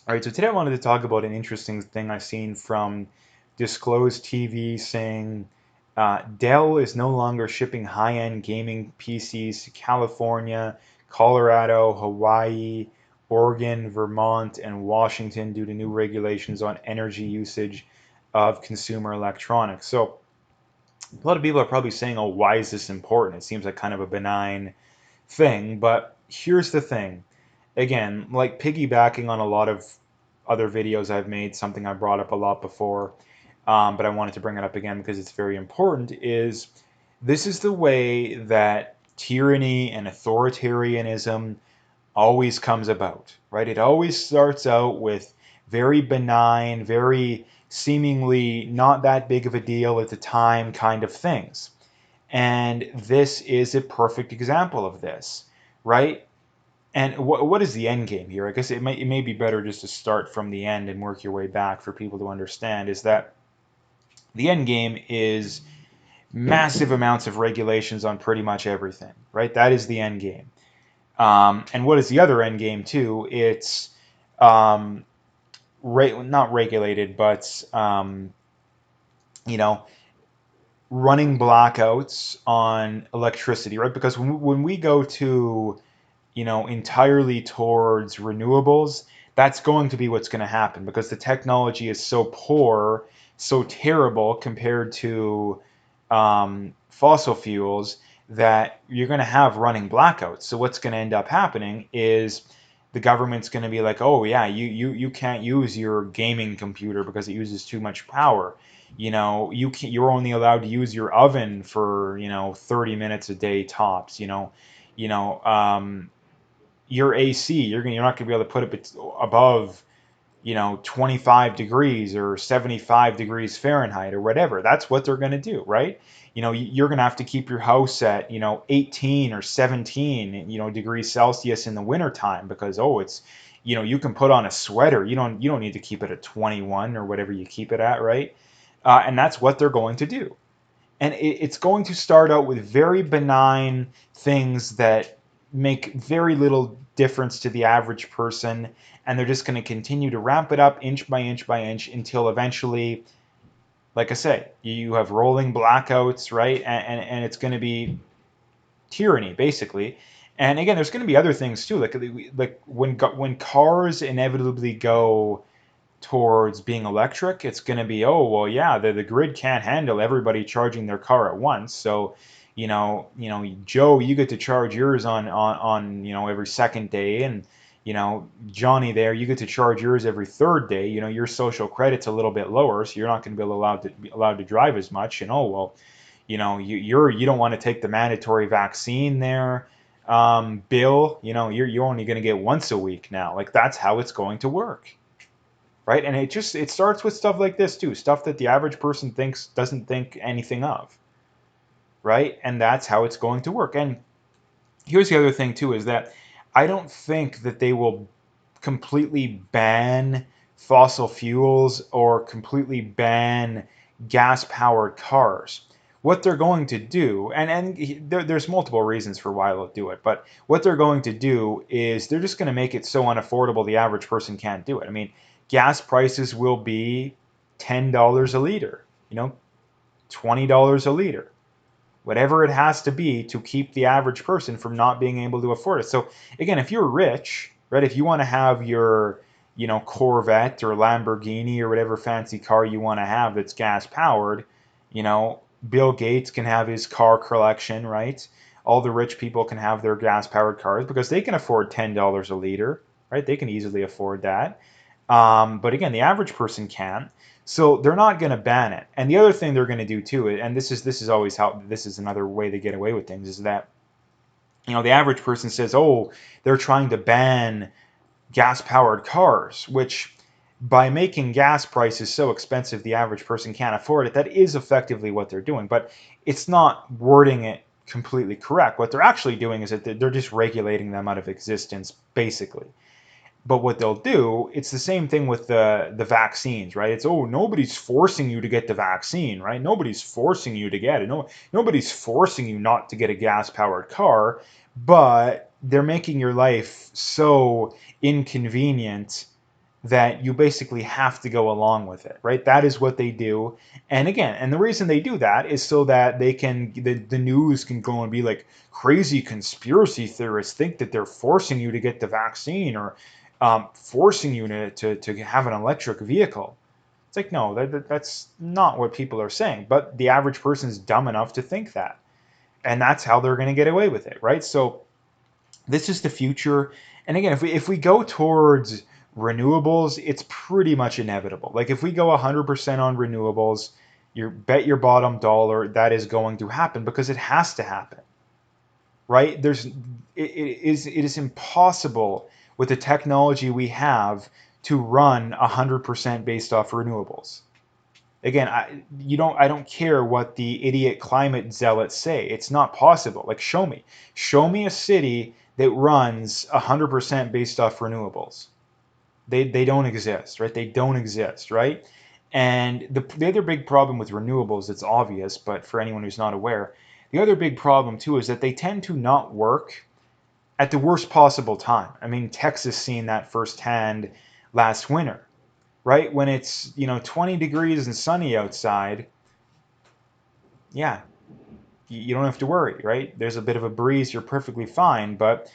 All right, so today I wanted to talk about an interesting thing I've seen from Disclosed TV saying Dell is no longer shipping high-end gaming PCs to California, Colorado, Hawaii, Oregon, Vermont, and Washington due to new regulations on energy usage of consumer electronics. So a lot of people are probably saying, oh, why is this important? It seems like kind of a benign thing, but here's the thing. Again, like piggybacking on a lot of other videos I've made, something I brought up a lot before, but I wanted to bring it up again because it's very important, is this is the way that tyranny and authoritarianism always comes about, right? It always starts out with very benign, very seemingly not that big of a deal at the time kind of things. And this is a perfect example of this, right? And what is the end game here? I guess it may be better just to start from the end and work your way back for people to understand. Is that the end game is massive amounts of regulations on pretty much everything, right? That is the end game. And what is the other end game too? It's um, not regulated, but you know, running blackouts on electricity, right? Because when we go to entirely towards renewables, that's going to be what's going to happen because the technology is so poor, so terrible compared to fossil fuels that you're going to have running blackouts. So what's going to end up happening is the government's going to be like, oh yeah, you can't use your gaming computer because it uses too much power. You're only allowed to use your oven for 30 minutes a day tops. You know, your AC, you're not going to be able to put it above 25 degrees or 75 degrees Fahrenheit or whatever. That's what they're going to do, right? You're going to have to keep your house at 18 or 17 degrees Celsius in the wintertime because it's you can put on a sweater. You don't need to keep it at 21 or whatever you keep it at, right? And that's what they're going to do. And it's going to start out with very benign things that make very little difference to the average person, and they're just going to continue to ramp it up inch by inch by inch until eventually, like I say, you have rolling blackouts, right? And it's going to be tyranny basically. And again, there's going to be other things too, like when cars inevitably go towards being electric, it's going to be, oh, well, yeah, the grid can't handle everybody charging their car at once. So, Joe, you get to charge yours on every second day, and Johnny there, you get to charge yours every third day. Your social credit's a little bit lower, so you're not going to be allowed to drive as much. And oh well, you don't want to take the mandatory vaccine there. Bill, you're only going to get once a week now. Like that's how it's going to work, right? And it starts with stuff like this too, stuff that the average person doesn't think anything of, right? And that's how it's going to work. And here's the other thing too, is that I don't think that they will completely ban fossil fuels or completely ban gas powered cars. What they're going to do, and there's multiple reasons for why they'll do it, but what they're going to do is they're just going to make it so unaffordable the average person can't do it. I mean, gas prices will be $10 a liter, $20 a liter, whatever it has to be to keep the average person from not being able to afford it. So again, if you're rich, right, if you want to have your Corvette or Lamborghini or whatever fancy car you want to have that's gas powered, you know, Bill Gates can have his car collection, right? All the rich people can have their gas powered cars because they can afford $10 a liter, right? They can easily afford that. But again, the average person can't. So they're not going to ban it. And the other thing they're going to do too, and this is always how this is another way they get away with things, is that the average person says, "Oh, they're trying to ban gas-powered cars," which by making gas prices so expensive the average person can't afford it, that is effectively what they're doing. But it's not wording it completely correct. What they're actually doing is that they're just regulating them out of existence, basically. But what they'll do, it's the same thing with the vaccines, right? It's, oh, nobody's forcing you to get the vaccine, right? Nobody's forcing you to get it. No, nobody's forcing you not to get a gas powered car, but they're making your life so inconvenient that you basically have to go along with it, right? That is what they do. And again, and the reason they do that is so that the news can go and be like, crazy conspiracy theorists think that they're forcing you to get the vaccine, or forcing you to have an electric vehicle. It's like, no, that's not what people are saying. But the average person is dumb enough to think that. And that's how they're going to get away with it, right? So this is the future. And again, if we go towards renewables, it's pretty much inevitable. Like if we go 100% on renewables, you bet your bottom dollar that is going to happen, because it has to happen, right? It is impossible with the technology we have to run 100% based off renewables. Again, I don't care what the idiot climate zealots say. It's not possible. Like, show me a city that runs 100% based off renewables. They don't exist, right? They don't exist, right? And the other big problem with renewables, it's obvious, but for anyone who's not aware, the other big problem too is that they tend to not work at the worst possible time. I mean, Texas seen that firsthand last winter, right? When it's, 20 degrees and sunny outside, yeah, you don't have to worry, right? There's a bit of a breeze, you're perfectly fine. But,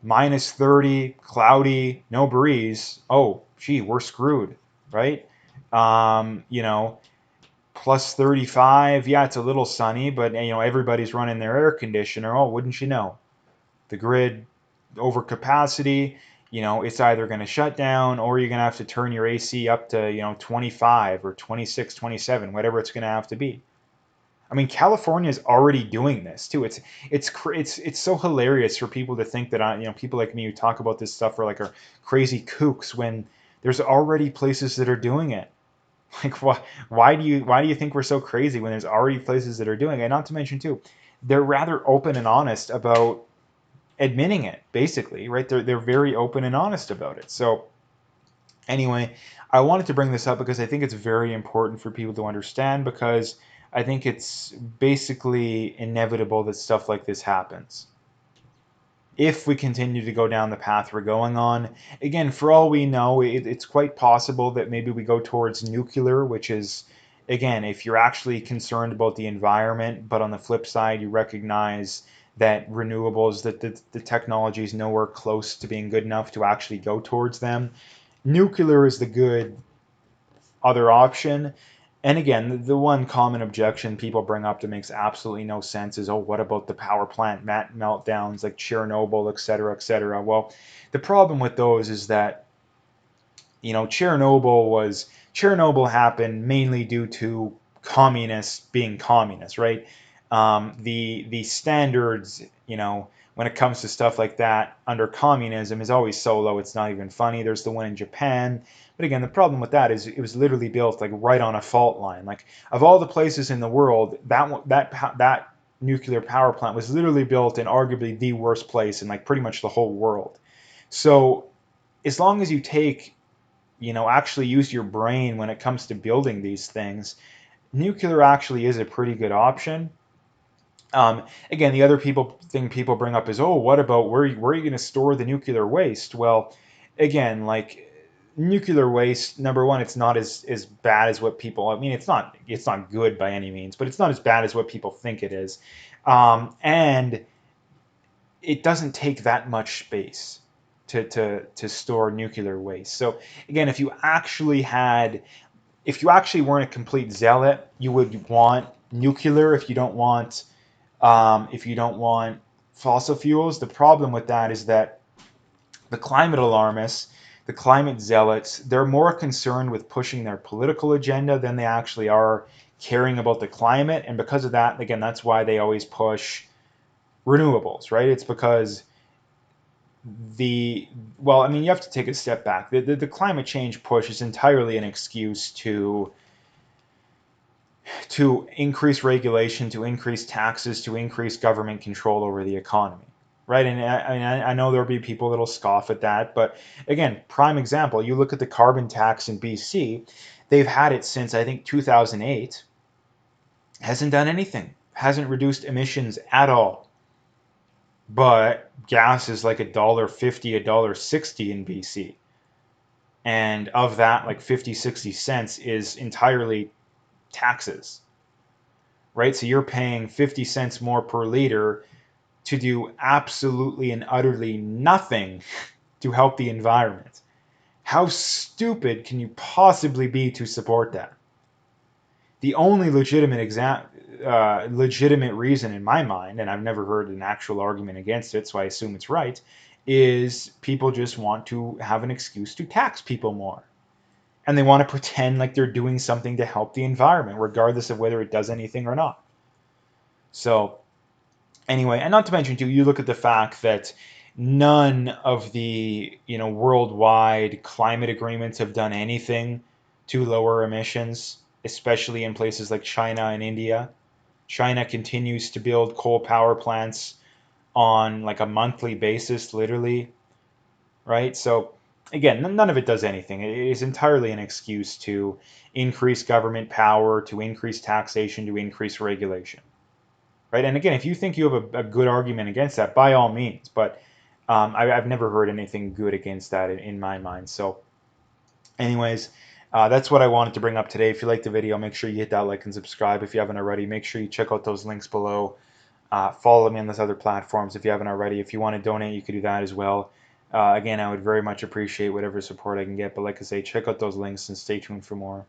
minus 30, cloudy, no breeze. Oh, gee, we're screwed, right? Um, you know, plus 35, yeah, it's a little sunny, but, everybody's running their air conditioner. Oh, wouldn't you know? The grid over capacity, it's either going to shut down, or you're going to have to turn your AC up to, 25 or 26, 27, whatever it's going to have to be. I mean, California is already doing this too. It's so hilarious for people to think that people like me who talk about this stuff are crazy kooks, when there's already places that are doing it. Like, why do you think we're so crazy when there's already places that are doing it? Not to mention too, they're rather open and honest about admitting it, basically, right? They're very open and honest about it. So anyway, I wanted to bring this up because I think it's very important for people to understand, because I think it's basically inevitable that stuff like this happens if we continue to go down the path we're going on. Again, for all we know, it's quite possible that maybe we go towards nuclear, which is, again, if you're actually concerned about the environment, but on the flip side, you recognize that renewables, that the technology is nowhere close to being good enough to actually go towards them. Nuclear is the good other option. And again, the one common objection people bring up that makes absolutely no sense is, oh, what about the power plant meltdowns like Chernobyl, et cetera, et cetera? Well, the problem with those is that, Chernobyl happened mainly due to communists being communists, right? The standards, when it comes to stuff like that under communism is always so low it's not even funny. There's the one in Japan, but again, the problem with that is it was literally built like right on a fault line. Like, of all the places in the world, that nuclear power plant was literally built in arguably the worst place in like pretty much the whole world. So as long as you actually use your brain when it comes to building these things, nuclear actually is a pretty good option. Again, the other thing people bring up is, oh, what about where are you going to store the nuclear waste? Well, again, like, nuclear waste, number one, it's not as bad as what people. I mean, it's not good by any means, but it's not as bad as what people think it is, and it doesn't take that much space to store nuclear waste. So again, if you actually weren't a complete zealot, you would want nuclear if you don't want fossil fuels. The problem with that is that the climate alarmists, the climate zealots, they're more concerned with pushing their political agenda than they actually are caring about the climate. And because of that, again, that's why they always push renewables, right? It's because well, I mean, you have to take a step back. The climate change push is entirely an excuse to increase regulation, to increase taxes, to increase government control over the economy, right? And I know there'll be people that'll scoff at that, but again, prime example, you look at the carbon tax in BC, they've had it since I think 2008, hasn't done anything, hasn't reduced emissions at all. But gas is like $1.50, $1.60 in BC. And of that, like 50, 60 cents is entirely taxes, right? So you're paying 50 cents more per liter to do absolutely and utterly nothing to help the environment. How stupid can you possibly be to support that? The only legitimate reason in my mind, and I've never heard an actual argument against it, so I assume it's right, is people just want to have an excuse to tax people more. And they want to pretend like they're doing something to help the environment, regardless of whether it does anything or not. So, anyway, and not to mention, too, you look at the fact that none of the worldwide climate agreements have done anything to lower emissions, especially in places like China and India. China continues to build coal power plants on like a monthly basis, literally, right? So again, none of it does anything. It is entirely an excuse to increase government power, to increase taxation, to increase regulation, right? And again, if you think you have a good argument against that, by all means. But I've never heard anything good against that in my mind. So anyways, that's what I wanted to bring up today. If you liked the video, make sure you hit that like and subscribe. If you haven't already, make sure you check out those links below. Follow me on those other platforms if you haven't already. If you want to donate, you could do that as well. Again, I would very much appreciate whatever support I can get. But like I say, check out those links and stay tuned for more.